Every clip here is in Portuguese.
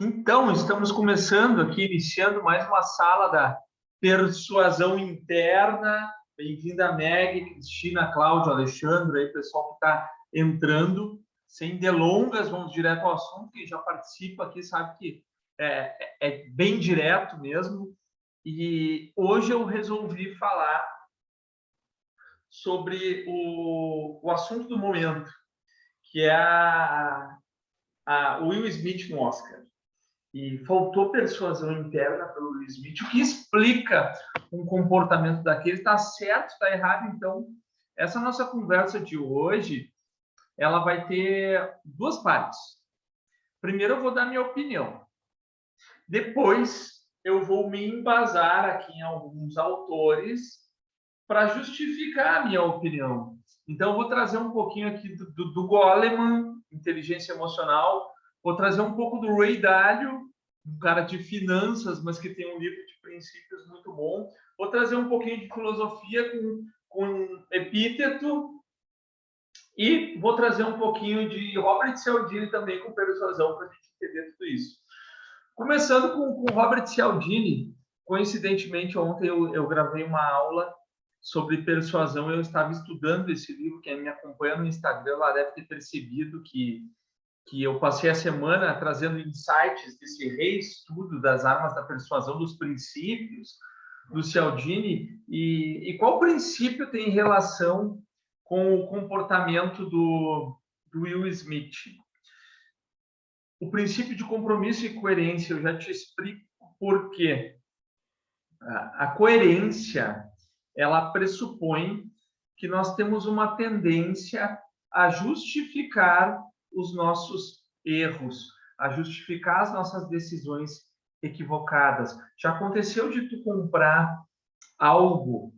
Então, estamos começando aqui, iniciando mais uma sala da persuasão interna. Bem-vinda, Meg, Cristina, Cláudio, Alexandre, aí, pessoal que está entrando. Sem delongas, vamos direto ao assunto. Quem já participa aqui sabe que é bem direto mesmo. E hoje eu resolvi falar sobre o assunto do momento, que é a Will Smith no Oscar. E faltou persuasão interna pelo Will Smith, o que explica um comportamento daquele. Está certo, está errado. Então, essa nossa conversa de hoje, ela vai ter duas partes. Primeiro, eu vou dar minha opinião. Depois, eu vou me embasar aqui em alguns autores para justificar a minha opinião. Então, eu vou trazer um pouquinho aqui do Goleman, inteligência emocional, vou trazer um pouco do Ray Dalio, um cara de finanças, mas que tem um livro de princípios muito bom. Vou trazer um pouquinho de filosofia com Epíteto e vou trazer um pouquinho de Robert Cialdini também com persuasão para a gente entender tudo isso. Começando com Robert Cialdini, coincidentemente ontem eu gravei uma aula sobre persuasão. Eu estava estudando esse livro. Quem me acompanha no Instagram lá deve ter percebido que eu passei a semana trazendo insights desse reestudo das armas da persuasão, dos princípios do Cialdini, e qual princípio tem relação com o comportamento do Will Smith. O princípio de compromisso e coerência, eu já te explico por quê. A coerência, ela pressupõe que nós temos uma tendência a justificar os nossos erros, a justificar as nossas decisões equivocadas. Já aconteceu de tu comprar algo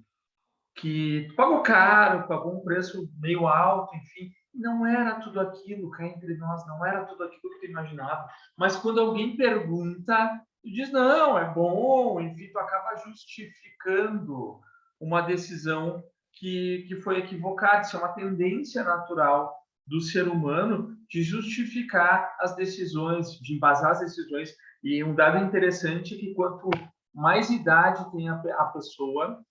que tu pagou caro, pagou um preço meio alto, enfim, não era tudo aquilo, cá entre nós, não era tudo aquilo que tu imaginava. Mas quando alguém pergunta, tu diz, não, é bom, enfim, tu acaba justificando uma decisão que foi equivocada. Isso é uma tendência natural do ser humano de justificar as decisões, de embasar as decisões. E um dado interessante é que quanto mais idade tem a pessoa,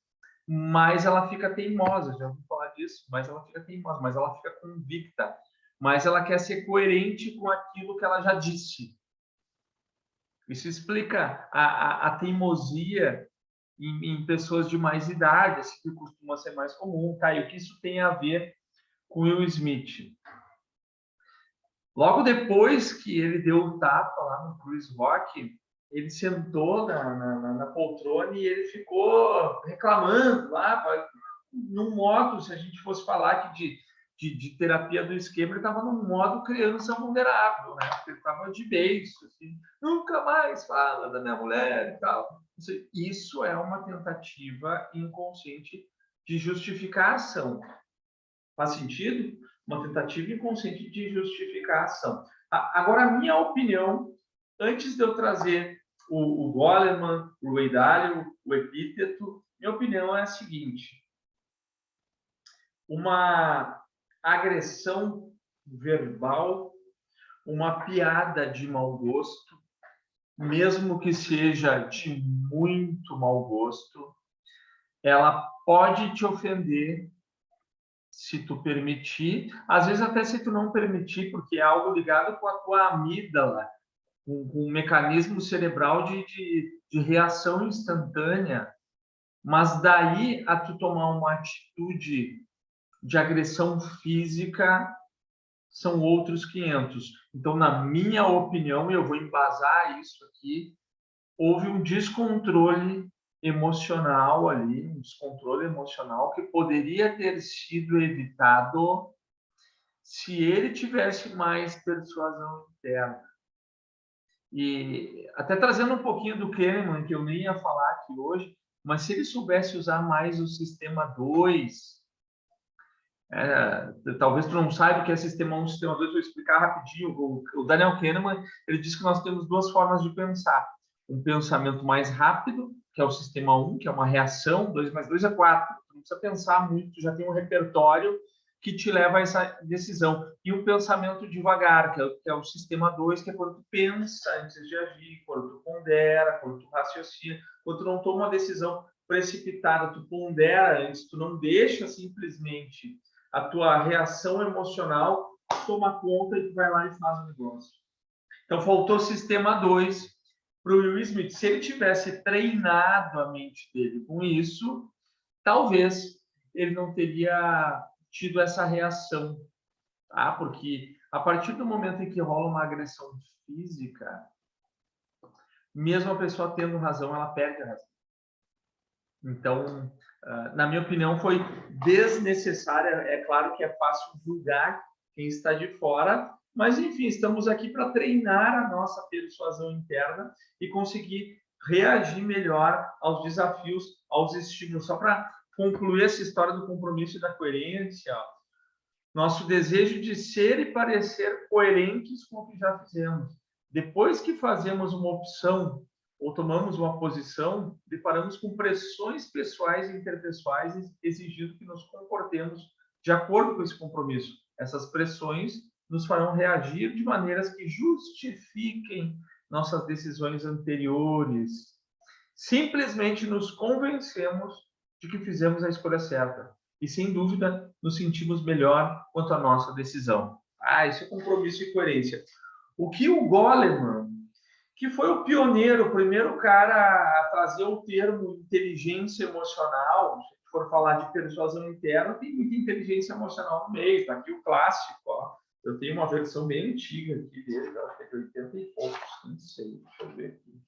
mais ela fica teimosa. Já ouvi falar disso, mas ela fica teimosa, mas ela fica convicta, mas ela quer ser coerente com aquilo que ela já disse. Isso explica a teimosia em pessoas de mais idade, assim, que costuma ser mais comum. Tá? E o que isso tem a ver com Will Smith? Logo depois que ele deu o tapa lá no Chris Rock, ele sentou na poltrona e ele ficou reclamando lá, num modo, se a gente fosse falar que de terapia do esquema, ele estava num modo criança vulnerável, né? Porque ele estava de beijo, assim, nunca mais fala da minha mulher e tal. Isso é uma tentativa inconsciente de justificar a ação. Faz sentido? Uma tentativa inconsciente de justificar a ação. Agora, a minha opinião, antes de eu trazer o Goleman, o Ray Dalio, o Epíteto, minha opinião é a seguinte: uma agressão verbal, uma piada de mau gosto, mesmo que seja de muito mau gosto, ela pode te ofender se tu permitir, às vezes até se tu não permitir, porque é algo ligado com a tua amígdala, com um mecanismo cerebral de reação instantânea, mas daí a tu tomar uma atitude de agressão física são outros 500. Então, na minha opinião, eu vou embasar isso aqui, houve um descontrole emocional ali, um descontrole emocional que poderia ter sido evitado se ele tivesse mais persuasão interna. E até trazendo um pouquinho do Kahneman, que eu nem ia falar aqui hoje, mas se ele soubesse usar mais o sistema 2, talvez tu não saiba o que é sistema 1 e sistema 2, vou explicar rapidinho. O Daniel Kahneman, ele diz que nós temos duas formas de pensar. Um pensamento mais rápido, que é o sistema 1, que é uma reação, 2 mais 2 é 4. Tu não precisa pensar muito, tu já tem um repertório que te leva a essa decisão. E o pensamento devagar, que é o sistema 2, que é quando tu pensa antes de agir, quando tu pondera, quando tu raciocina, quando tu não toma uma decisão precipitada, tu pondera antes, tu não deixa simplesmente a tua reação emocional toma conta e tu vai lá e faz o negócio. Então, faltou o sistema 2 para o Will Smith. Se ele tivesse treinado a mente dele com isso, talvez ele não teria tido essa reação, tá? Porque a partir do momento em que rola uma agressão física, mesmo a pessoa tendo razão, ela perde a razão. Então, na minha opinião, foi desnecessária. É claro que é fácil julgar quem está de fora, mas, enfim, estamos aqui para treinar a nossa persuasão interna e conseguir reagir melhor aos desafios, aos estímulos. Só para concluir essa história do compromisso e da coerência, nosso desejo de ser e parecer coerentes com o que já fizemos. Depois que fazemos uma opção ou tomamos uma posição, deparamos com pressões pessoais e interpessoais exigindo que nos comportemos de acordo com esse compromisso. Essas pressões nos farão reagir de maneiras que justifiquem nossas decisões anteriores. Simplesmente nos convencemos de que fizemos a escolha certa. E, sem dúvida, nos sentimos melhor quanto à nossa decisão. Esse é compromisso e coerência. O que o Goleman, que foi o pioneiro, o primeiro cara a trazer o termo inteligência emocional, se for falar de persuasão interna, tem muita inteligência emocional no meio. Está aqui o clássico, ó. Eu tenho uma versão bem antiga aqui dele, acho que é de 80 e poucos, não sei, deixa eu ver aqui.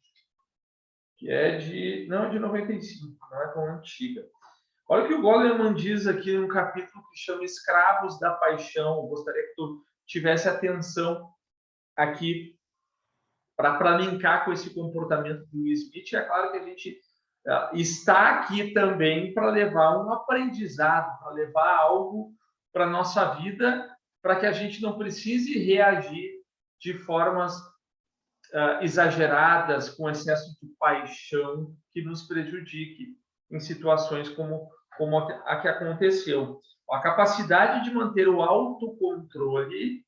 Que é de 95, não é tão antiga. Olha o que o Goleman diz aqui num capítulo que chama Escravos da Paixão. Eu gostaria que tu tivesse atenção aqui para linkar com esse comportamento do Will Smith. É claro que a gente está aqui também para levar um aprendizado, para levar algo para a nossa vida, para que a gente não precise reagir de formas exageradas, com excesso de paixão, que nos prejudique em situações como a que aconteceu. A capacidade de manter o autocontrole,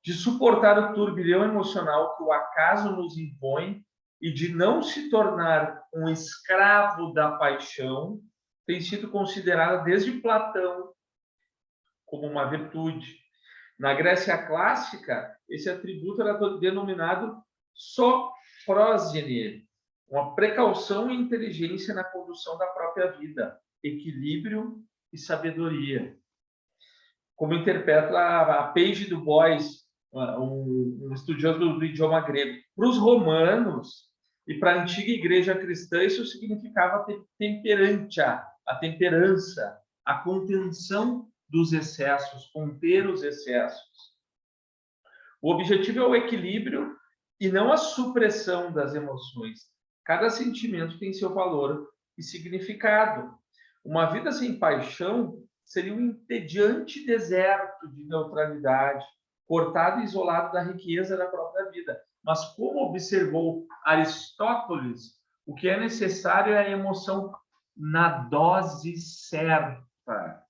de suportar o turbilhão emocional que o acaso nos impõe e de não se tornar um escravo da paixão, tem sido considerada desde Platão como uma virtude. Na Grécia clássica, esse atributo era denominado soprósene, uma precaução e inteligência na condução da própria vida, equilíbrio e sabedoria. Como interpreta a Paige du Bois, um estudioso do idioma grego. Para os romanos e para a antiga igreja cristã, isso significava temperantia, a temperança, a contenção dos excessos, conter os excessos. O objetivo é o equilíbrio e não a supressão das emoções. Cada sentimento tem seu valor e significado. Uma vida sem paixão seria um entediante deserto de neutralidade, cortado e isolado da riqueza da própria vida. Mas, como observou Aristóteles, o que é necessário é a emoção na dose certa.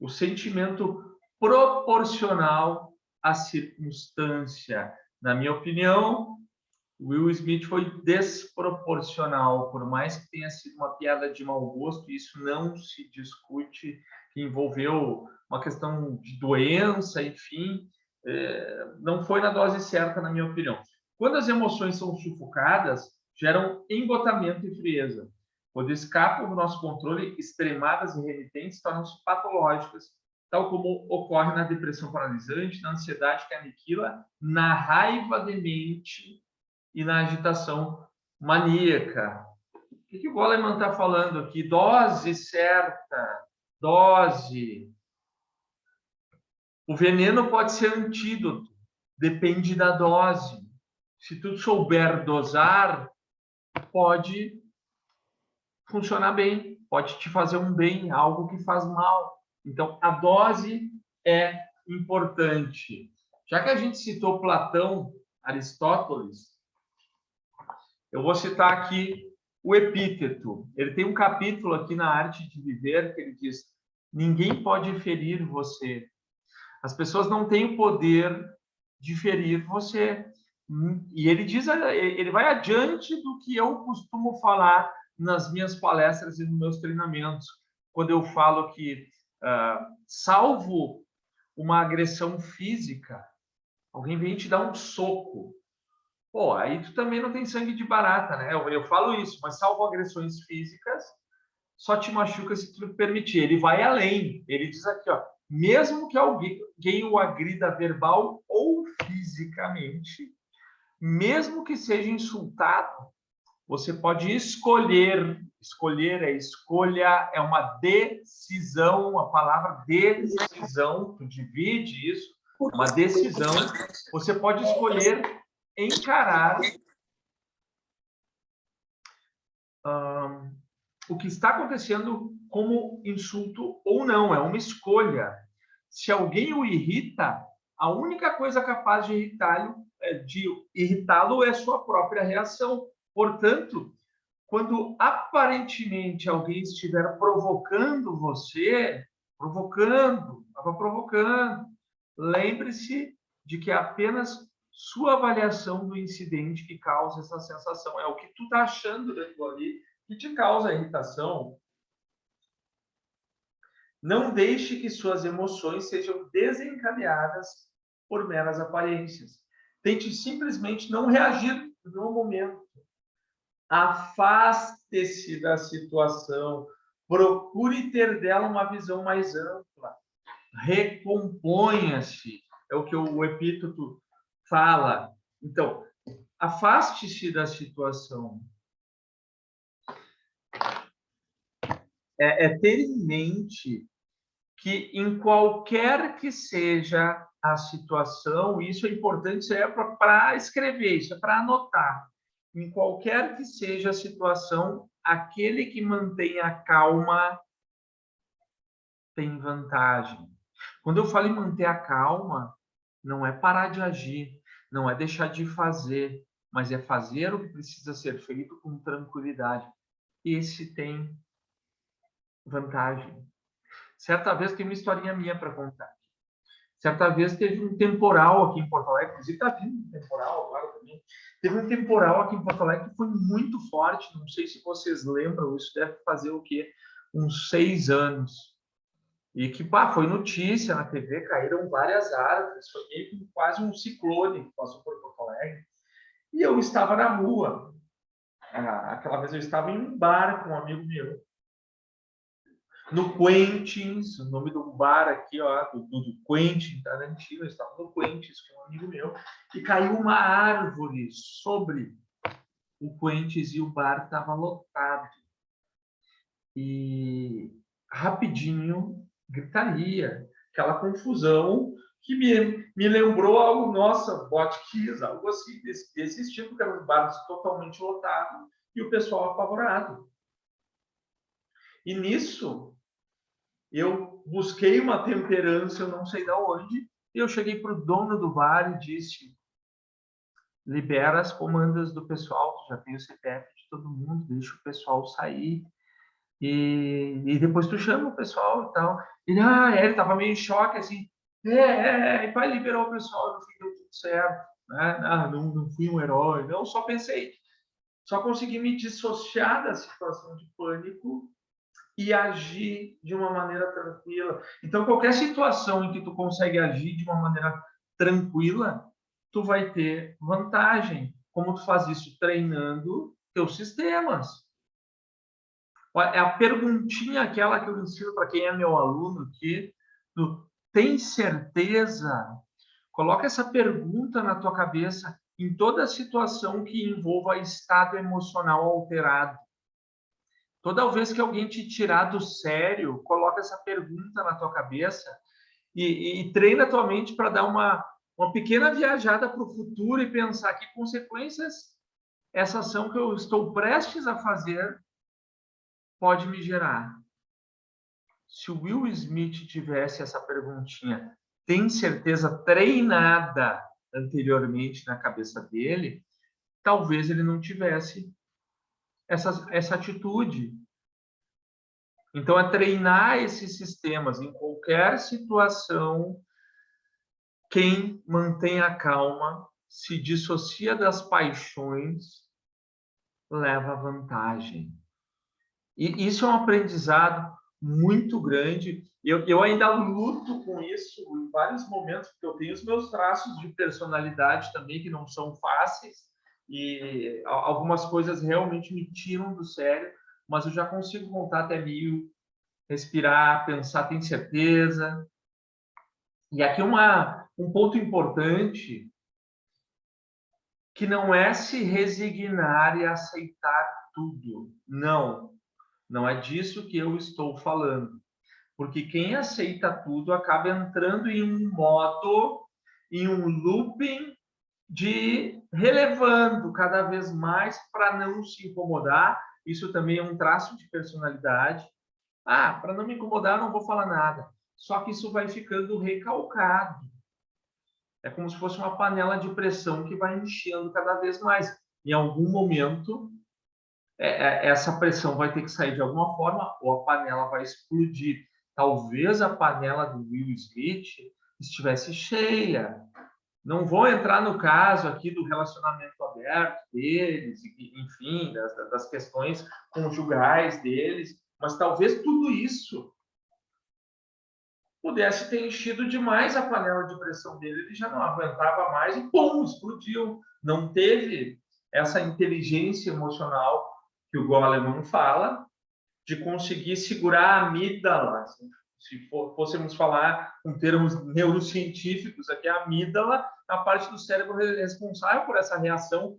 O sentimento proporcional à circunstância. Na minha opinião, Will Smith foi desproporcional, por mais que tenha sido uma piada de mau gosto, isso não se discute, que envolveu uma questão de doença, enfim, não foi na dose certa, na minha opinião. Quando as emoções são sufocadas, geram embotamento e frieza. Quando escapam do nosso controle, extremadas e remitentes tornam-se patológicas, tal como ocorre na depressão paralisante, na ansiedade que aniquila, na raiva demente e na agitação maníaca. O que o Goleman está falando aqui? Dose certa, dose. O veneno pode ser antídoto, depende da dose. Se tu souber dosar, pode funcionar bem, pode te fazer um bem, algo que faz mal. Então, a dose é importante. Já que a gente citou Platão, Aristóteles, eu vou citar aqui o Epíteto. Ele tem um capítulo aqui na Arte de Viver que ele diz: Ninguém pode ferir você. As pessoas não têm o poder de ferir você. E ele diz, ele vai adiante do que eu costumo falar nas minhas palestras e nos meus treinamentos, quando eu falo que, salvo uma agressão física, alguém vem te dar um soco, pô, aí tu também não tem sangue de barata, né? Eu falo isso, mas salvo agressões físicas, só te machuca se tu permitir. Ele vai além. Ele diz aqui, ó, mesmo que alguém o agrida verbal ou fisicamente, mesmo que seja insultado, você pode escolher. Escolher é escolha, é uma decisão. A palavra decisão, tu divide isso, é uma decisão. Você pode escolher encarar o que está acontecendo como insulto ou não, é uma escolha. Se alguém o irrita, a única coisa capaz de irritá-lo é sua própria reação. Portanto, quando aparentemente alguém estiver provocando você, estava provocando, lembre-se de que é apenas sua avaliação do incidente que causa essa sensação. É o que tu está achando daquilo ali que te causa irritação. Não deixe que suas emoções sejam desencadeadas por meras aparências. Tente simplesmente não reagir no momento. Afaste-se da situação. Procure ter dela uma visão mais ampla. Recomponha-se. É o que o epíteto fala. Então, afaste-se da situação. É ter em mente que em qualquer que seja a situação, isso é importante, isso é para escrever, isso é para anotar. Em qualquer que seja a situação, aquele que mantém a calma tem vantagem. Quando eu falo em manter a calma, não é parar de agir, não é deixar de fazer, mas é fazer o que precisa ser feito com tranquilidade. Esse tem vantagem. Certa vez, tem uma historinha minha para contar. Certa vez teve um temporal aqui em Porto Alegre, inclusive está vindo um temporal agora também. Teve um temporal aqui em Porto Alegre que foi muito forte, não sei se vocês lembram, isso deve fazer o quê? Uns 6 anos. E que foi notícia na TV, caíram várias árvores, foi meio que quase um ciclone que passou por Porto Alegre. E eu estava na rua. Aquela vez eu estava em um bar com um amigo meu. No Quentin's, o nome do bar aqui, ó, do Quentin Tarantino, eu estava no Quentin's com um amigo meu, e caiu uma árvore sobre o Quentin's e o bar estava lotado. E rapidinho, gritaria, aquela confusão que me lembrou algo, nossa, Botkiss, algo assim, desse estilo, que eram bares totalmente lotados e o pessoal apavorado. E nisso, eu busquei uma temperança, eu não sei de onde, e eu cheguei para o dono do bar e disse: libera as comandas do pessoal, tu já tem o CPF de todo mundo, deixa o pessoal sair, e depois tu chama o pessoal e tal. Ele estava meio em choque, assim, e pai liberou o pessoal, no fim deu tudo certo, né? Não fui um herói, não, só consegui me dissociar da situação de pânico e agir de uma maneira tranquila. Então, qualquer situação em que tu consegue agir de uma maneira tranquila, tu vai ter vantagem. Como tu faz isso? Treinando teus sistemas. É a perguntinha aquela que eu ensino para quem é meu aluno aqui. Tu tem certeza? Coloca essa pergunta na tua cabeça em toda situação que envolva estado emocional alterado. Toda vez que alguém te tirar do sério, coloca essa pergunta na tua cabeça e treina a tua mente para dar uma pequena viajada para o futuro e pensar que consequências essa ação que eu estou prestes a fazer pode me gerar. Se o Will Smith tivesse essa perguntinha, tem certeza, treinada anteriormente na cabeça dele, talvez ele não tivesse essa atitude. Então, é treinar esses sistemas em qualquer situação. Quem mantém a calma, se dissocia das paixões, leva vantagem. E isso é um aprendizado muito grande. Eu ainda luto com isso em vários momentos, porque eu tenho os meus traços de personalidade também, que não são fáceis, e algumas coisas realmente me tiram do sério, mas eu já consigo contar até 1000, respirar, pensar, tem certeza. E aqui um ponto importante, que não é se resignar e aceitar tudo. Não, não é disso que eu estou falando. Porque quem aceita tudo acaba entrando em um modo, em um looping de relevando cada vez mais para não se incomodar. Isso também é um traço de personalidade. Ah, para não me incomodar, não vou falar nada. Só que isso vai ficando recalcado. É como se fosse uma panela de pressão que vai enchendo cada vez mais. Em algum momento, essa pressão vai ter que sair de alguma forma ou a panela vai explodir. Talvez a panela do Will Smith estivesse cheia. Não vou entrar no caso aqui do relacionamento aberto deles, enfim, das questões conjugais deles, mas talvez tudo isso pudesse ter enchido demais a panela de pressão dele, ele já não aguentava mais e pum, explodiu. Não teve essa inteligência emocional que o Goleman fala, de conseguir segurar a amígdala. Se fôssemos falar com termos neurocientíficos, aqui a amígdala, a parte do cérebro responsável por essa reação,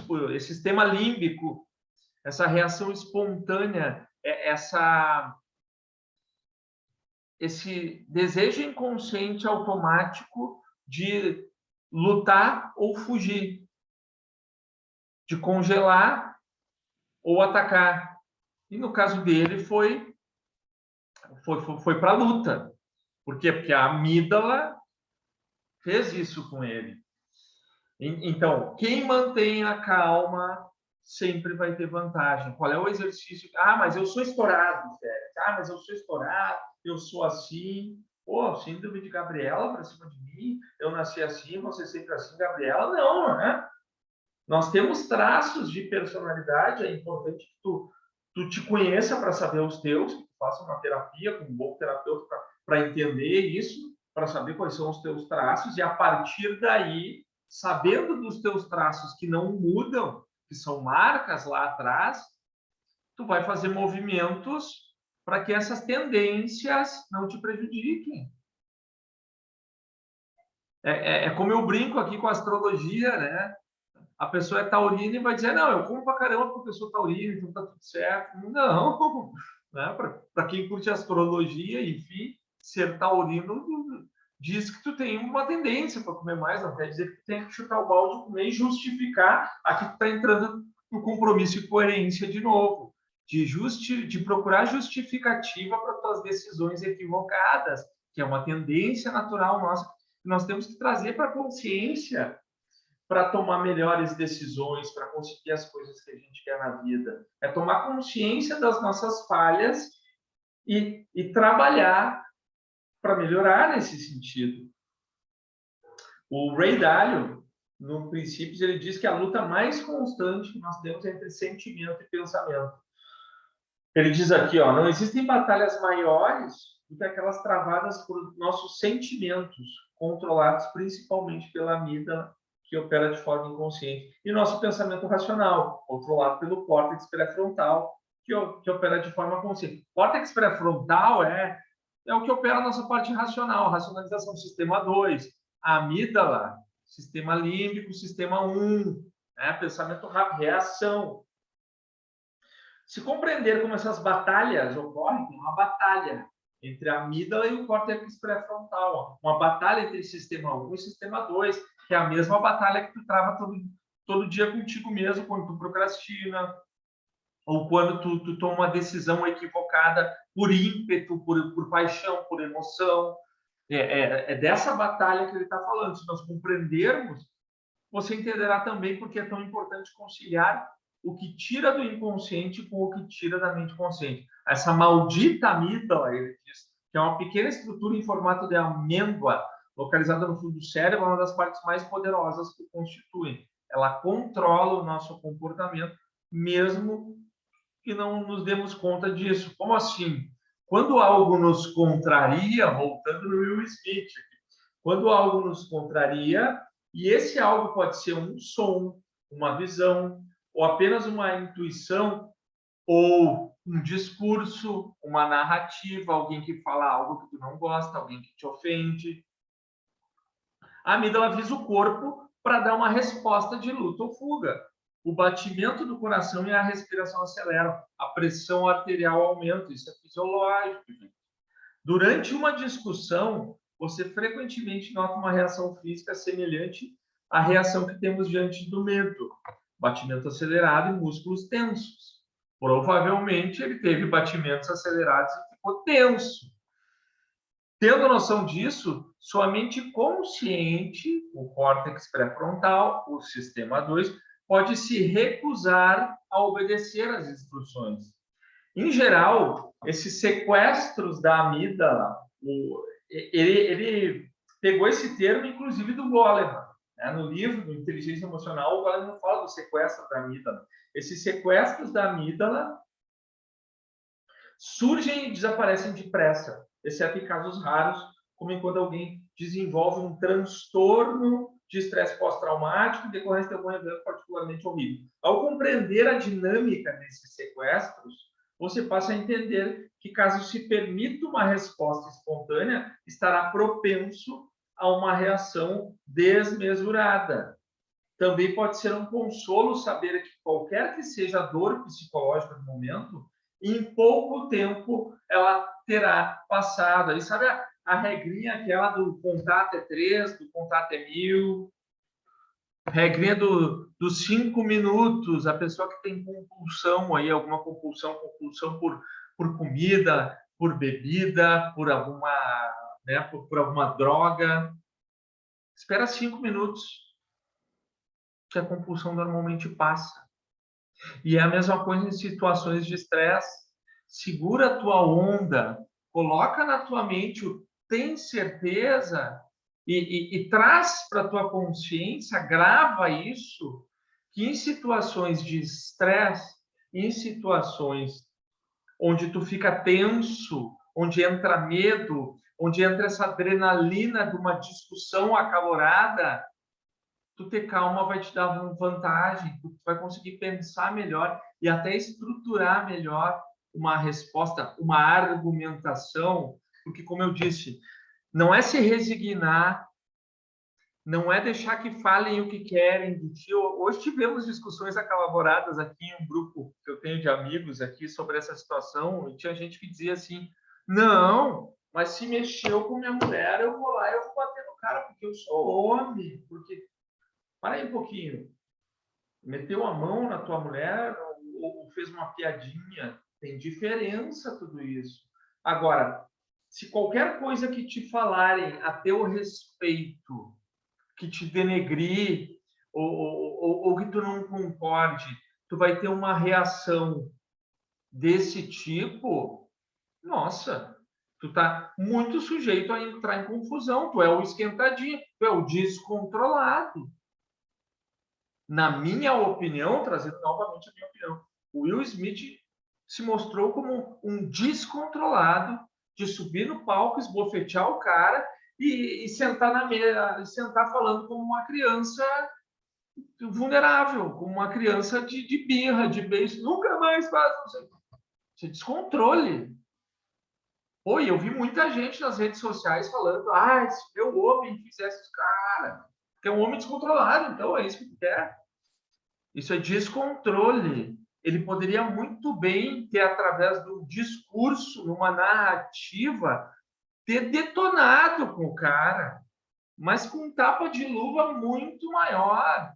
por esse sistema límbico, essa reação espontânea, esse desejo inconsciente automático de lutar ou fugir, de congelar ou atacar. E no caso dele foi para a luta. Por quê? Porque a amígdala fez isso com ele. Então, quem mantém a calma sempre vai ter vantagem. Qual é o exercício? Ah, mas eu sou estourado, sério. Ah, mas eu sou estourado, eu sou assim. Pô, síndrome de Gabriela para cima de mim. Eu nasci assim, você sempre assim, Gabriela. Não, né? Nós temos traços de personalidade. É importante que tu te conheça para saber os teus, que tu faça uma terapia com um bom terapeuta para entender isso, para saber quais são os teus traços e a partir daí, sabendo dos teus traços que não mudam, que são marcas lá atrás, tu vai fazer movimentos para que essas tendências não te prejudiquem. É como eu brinco aqui com a astrologia, né? A pessoa é taurina e vai dizer, não, eu como pra caramba porque eu sou taurina, então tá tudo certo. Não, né? Para quem curte astrologia, enfim, ser taurino diz que tu tem uma tendência para comer mais, não quer dizer que tu tem que chutar o balde, comer e justificar. Aqui tu está entrando no compromisso e coerência de novo, de procurar justificativa para tuas decisões equivocadas, que é uma tendência natural nossa, que nós temos que trazer para a consciência para tomar melhores decisões, para conseguir as coisas que a gente quer na vida. É tomar consciência das nossas falhas e trabalhar para melhorar nesse sentido. O Ray Dalio, no Princípios, ele diz que a luta mais constante que nós temos é entre sentimento e pensamento. Ele diz aqui, ó, não existem batalhas maiores do que aquelas travadas por nossos sentimentos, controlados principalmente pela amígdala, que opera de forma inconsciente, e nosso pensamento racional, controlado pelo córtex pré-frontal, que opera de forma consciente. O córtex pré-frontal é o que opera a nossa parte racional, racionalização, sistema 2. A amígdala, sistema límbico, sistema 1, né? Pensamento rápido, reação. Se compreender como essas batalhas ocorrem, tem uma batalha entre a amígdala e o córtex pré-frontal. Uma batalha entre o sistema 1 e o sistema 2, que é a mesma batalha que tu trava todo dia contigo mesmo, quando tu procrastina, ou quando tu toma uma decisão equivocada por ímpeto, por paixão, por emoção. É dessa batalha que ele está falando. Se nós compreendermos, você entenderá também porque é tão importante conciliar o que tira do inconsciente com o que tira da mente consciente. Essa maldita amígdala, ele diz, que é uma pequena estrutura em formato de amêndoa, localizada no fundo do cérebro, é uma das partes mais poderosas que o constituem. Ela controla o nosso comportamento, mesmo que não nos demos conta disso. Como assim? Quando algo nos contraria, voltando no Will Smith, quando algo nos contraria, e esse algo pode ser um som, uma visão, ou apenas uma intuição, ou um discurso, uma narrativa, alguém que fala algo que tu não gosta, alguém que te ofende. A amígdala avisa o corpo para dar uma resposta de luta ou fuga. O batimento do coração e a respiração aceleram, a pressão arterial aumenta, isso é fisiológico. Durante uma discussão, você frequentemente nota uma reação física semelhante à reação que temos diante do medo. Batimento acelerado e músculos tensos. Provavelmente ele teve batimentos acelerados e ficou tenso. Tendo noção disso, sua mente consciente, o córtex pré-frontal, o sistema 2, pode se recusar a obedecer às instruções. Em geral, esses sequestros da amígdala, ele pegou esse termo, inclusive, do Goleman. Né? No livro do Inteligência Emocional, o Goleman fala do sequestro da amígdala. Esses sequestros da amígdala surgem e desaparecem depressa, exceto em casos raros, como quando alguém desenvolve um transtorno de estresse pós-traumático em decorrência de algum evento particularmente horrível. Ao compreender a dinâmica desses sequestros, você passa a entender que, caso se permita uma resposta espontânea, estará propenso a uma reação desmesurada. Também pode ser um consolo saber que, qualquer que seja a dor psicológica do momento, em pouco tempo ela terá passado. Aí sabe a regrinha aquela do contato é 3, do contato é 1000, regrinha dos 5 minutos, a pessoa que tem compulsão aí, alguma compulsão por comida, por bebida, por alguma, né, por alguma droga, espera 5 minutos que a compulsão normalmente passa. E é a mesma coisa em situações de estresse. Segura a tua onda, coloca na tua mente o tem certeza e traz para a tua consciência, grava isso, que em situações de estresse, em situações onde tu fica tenso, onde entra medo, onde entra essa adrenalina de uma discussão acalorada, tu ter calma vai te dar vantagem, tu vai conseguir pensar melhor e até estruturar melhor uma resposta, uma argumentação, porque, como eu disse, não é se resignar, não é deixar que falem o que querem de ti. Hoje tivemos discussões acaloradas aqui em um grupo que eu tenho de amigos aqui sobre essa situação, e tinha gente que dizia assim, não, mas se mexeu com minha mulher, eu vou lá e eu vou bater no cara, porque eu sou homem, porque... Para aí um pouquinho. Meteu a mão na tua mulher ou fez uma piadinha? Tem diferença tudo isso. Agora, se qualquer coisa que te falarem a teu respeito, que te denegrir ou que tu não concorde, tu vai ter uma reação desse tipo, nossa, tu tá muito sujeito a entrar em confusão. Tu é o esquentadinho, tu é o descontrolado. Na minha opinião, trazendo novamente a minha opinião, o Will Smith se mostrou como um descontrolado de subir no palco, esbofetear o cara e sentar na mesa, sentar falando como uma criança vulnerável, como uma criança de birra, de beijo, nunca mais faz, não sei. Isso é descontrole. Pô, eu vi muita gente nas redes sociais falando, se meu homem fizesse isso, cara, porque é um homem descontrolado, então é isso que tu quer. Isso é descontrole. Ele poderia muito bem ter, através do discurso, numa narrativa, ter detonado com o cara, mas com um tapa de luva muito maior.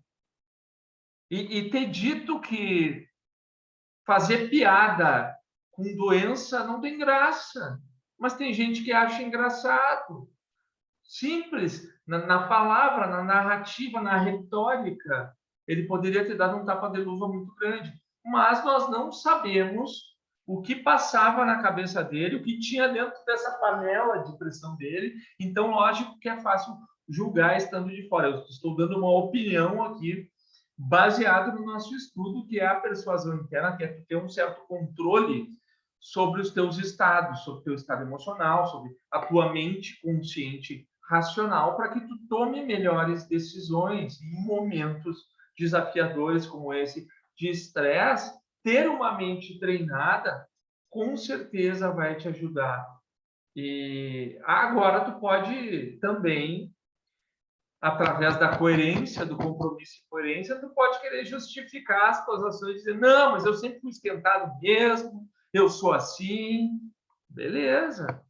E ter dito que fazer piada com doença não tem graça. Mas tem gente que acha engraçado. Simples, na palavra, na narrativa, na retórica. ele poderia ter dado um tapa de luva muito grande. Mas nós não sabemos o que passava na cabeça dele, o que tinha dentro dessa panela de pressão dele. Então, lógico que é fácil julgar estando de fora. Eu estou dando uma opinião aqui baseado no nosso estudo, que é a persuasão interna, que é ter um certo controle sobre os teus estados, sobre o teu estado emocional, sobre a tua mente consciente racional, para que tu tome melhores decisões em momentos desafiadores como esse de estresse. Ter uma mente treinada com certeza vai te ajudar. E agora tu pode também, através da coerência, do compromisso e coerência, tu pode querer justificar as tuas ações e dizer, não, mas eu sempre fui esquentado mesmo, eu sou assim. Beleza.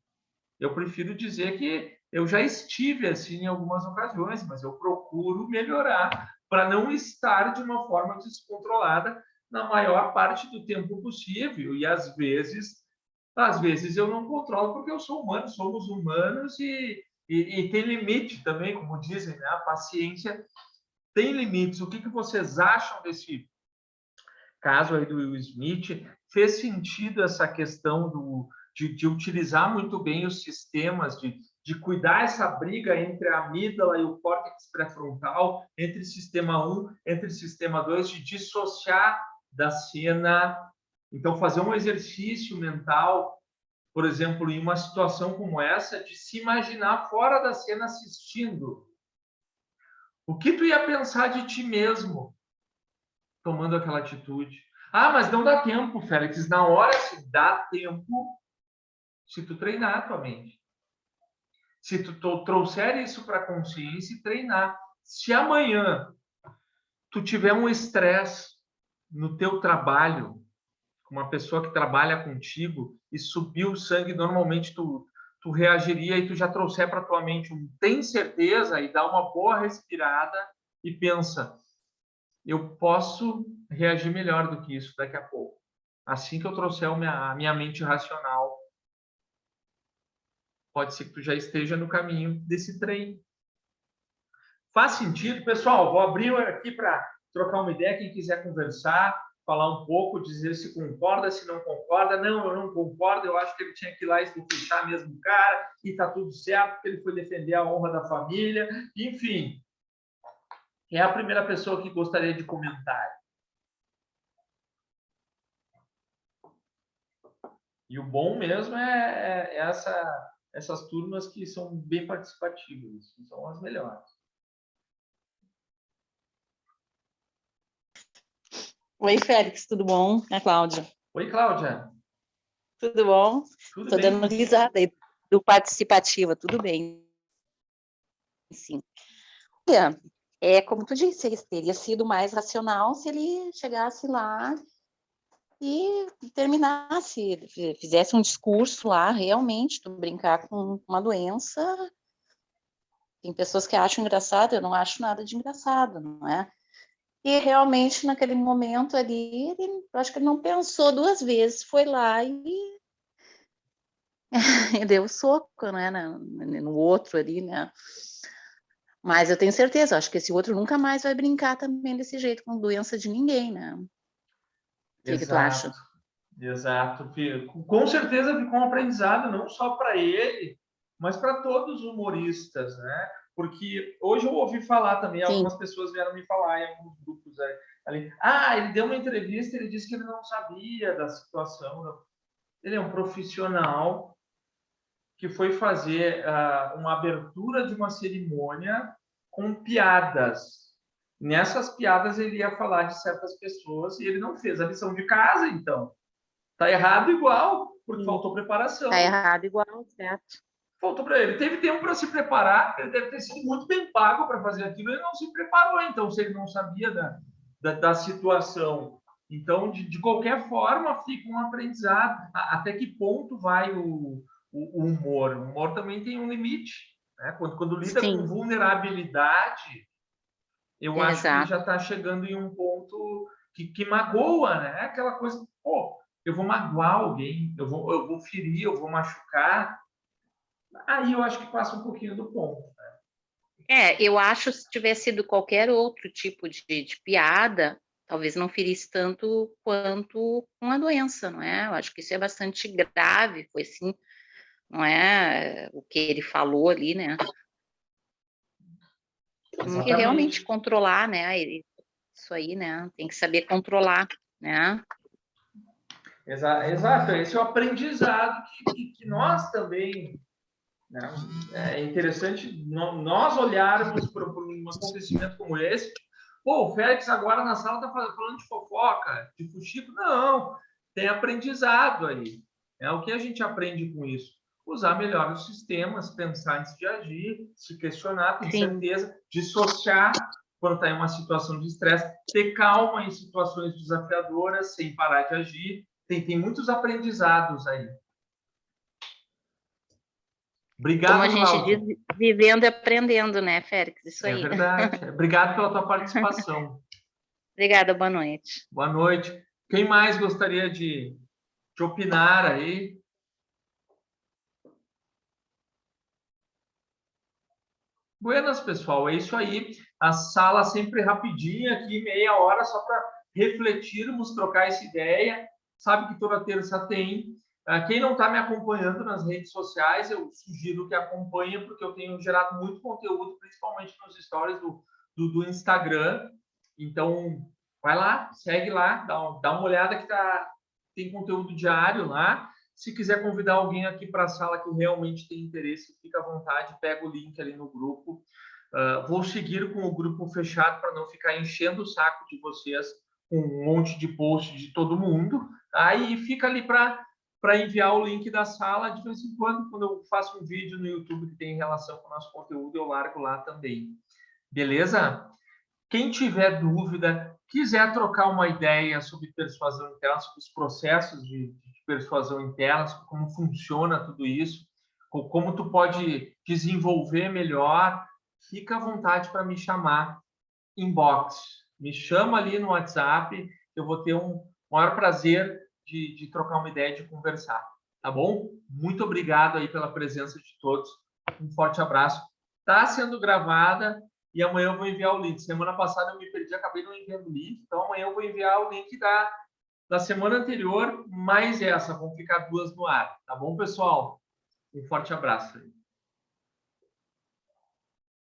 Eu prefiro dizer que eu já estive assim em algumas ocasiões, mas eu procuro melhorar para não estar de uma forma descontrolada na maior parte do tempo possível. E às vezes eu não controlo porque eu sou humano, somos humanos e tem limite também, como dizem, né? A paciência tem limites. O que vocês acham desse caso aí do Will Smith? Fez sentido essa questão de utilizar muito bem os sistemas, de cuidar essa briga entre a amígdala e o córtex pré-frontal, entre sistema 1, entre sistema 2, de dissociar da cena. Então, fazer um exercício mental, por exemplo, em uma situação como essa, de se imaginar fora da cena assistindo. O que tu ia pensar de ti mesmo tomando aquela atitude? Ah, mas não dá tempo, Félix. Na hora se dá tempo se tu treinar a tua mente. Se tu trouxer isso para a consciência e treinar. Se amanhã tu tiver um estresse no teu trabalho, com uma pessoa que trabalha contigo e subiu o sangue, normalmente tu reagiria e tu já trouxer para tua mente um tem certeza e dá uma boa respirada e pensa, eu posso reagir melhor do que isso daqui a pouco. Assim que eu trouxer a minha mente racional, pode ser que tu já esteja no caminho desse treino. Faz sentido? Pessoal, vou abrir aqui para trocar uma ideia, quem quiser conversar, falar um pouco, dizer se concorda, se não concorda. Não, eu não concordo, eu acho que ele tinha que ir lá e fechar mesmo o cara, e tá tudo certo, porque ele foi defender a honra da família. Enfim, quem é a primeira pessoa que gostaria de comentar? E o bom mesmo é essas turmas que são bem participativas, que são as melhores. Oi, Félix, tudo bom? É a Cláudia. Oi, Cláudia. Tudo bom? Tudo Estou bem? dando risada aí do participativa, tudo bem. Sim. Como tu disse, ele teria sido mais racional se ele chegasse lá e terminasse, fizesse um discurso lá, realmente, tu brincar com uma doença. Tem pessoas que acham engraçado, eu não acho nada de engraçado, não é? E realmente, naquele momento ali, eu acho que ele não pensou duas vezes, foi lá e deu soco, né, no outro ali, né? Mas eu tenho certeza, acho que esse outro nunca mais vai brincar também desse jeito com doença de ninguém, né? O que tu acha? Exato. Com certeza ficou um aprendizado não só para ele, mas para todos os humoristas, né? Porque hoje eu ouvi falar também, Sim. algumas pessoas vieram me falar em alguns grupos ali. Ele deu uma entrevista, ele disse que ele não sabia da situação. Ele é um profissional que foi fazer uma abertura de uma cerimônia com piadas. Nessas piadas ele ia falar de certas pessoas e ele não fez a lição de casa, então. Tá errado igual, porque faltou preparação. Tá errado igual, certo? Faltou para ele. Teve tempo para se preparar, ele deve ter sido muito bem pago para fazer aquilo, ele não se preparou, então, se ele não sabia da situação. Então, de qualquer forma, fica um aprendizado. Até que ponto vai o humor? O humor também tem um limite. Né? Quando lida Sim. com vulnerabilidade, eu acho que Exato. já está chegando em um ponto que magoa, né? Aquela coisa, pô, eu vou magoar alguém, eu vou ferir, eu vou machucar. Aí eu acho que passa um pouquinho do ponto. Eu acho que se tivesse sido qualquer outro tipo de piada, talvez não ferisse tanto quanto com a doença, não é? Eu acho que isso é bastante grave, foi assim, não é? O que ele falou ali, né? Tem que realmente Exatamente. controlar, né? Isso aí, né? Tem que saber controlar, né? Exato, esse é o aprendizado que nós também, né? É interessante nós olharmos para um acontecimento como esse. Pô, o Félix agora na sala está falando de fofoca, de fuxico. Não, tem aprendizado aí. É o que a gente aprende com isso. Usar melhor os sistemas, pensar antes de agir, se questionar, tem Sim. certeza, dissociar quando está em uma situação de estresse, ter calma em situações desafiadoras, sem parar de agir. Tem muitos aprendizados aí. Como a Obrigado, gente diz, Cláudio. vivendo e aprendendo, né, Félix? Isso É aí. verdade. Obrigado pela tua participação. Obrigada, boa noite. Boa noite. Quem mais gostaria de opinar aí? Buenas, pessoal. É isso aí. A sala sempre rapidinha aqui, meia hora, só para refletirmos, trocar essa ideia. Sabe que toda terça tem. Quem não está me acompanhando nas redes sociais, eu sugiro que acompanhe, porque eu tenho gerado muito conteúdo, principalmente nos stories do Instagram. Então, vai lá, segue lá, dá uma olhada que tem conteúdo diário lá. Se quiser convidar alguém aqui para a sala que realmente tem interesse, fica à vontade, pega o link ali no grupo. Vou seguir com o grupo fechado para não ficar enchendo o saco de vocês com um monte de post de todo mundo. Aí fica ali para enviar o link da sala. De vez em quando eu faço um vídeo no YouTube que tem relação com o nosso conteúdo, eu largo lá também. Beleza? Quem tiver dúvida, quiser trocar uma ideia sobre persuasão interna, sobre os processos de persuasão interna, sobre como funciona tudo isso, como tu pode desenvolver melhor, fica à vontade para me chamar inbox. Me chama ali no WhatsApp, eu vou ter um maior prazer de trocar uma ideia, de conversar. Tá bom? Muito obrigado aí pela presença de todos. Um forte abraço. Está sendo gravada e amanhã eu vou enviar o link. Semana passada eu me perdi, acabei não enviando o link, então amanhã eu vou enviar o link da semana anterior, mais essa. Vão ficar duas no ar. Tá bom, pessoal? Um forte abraço.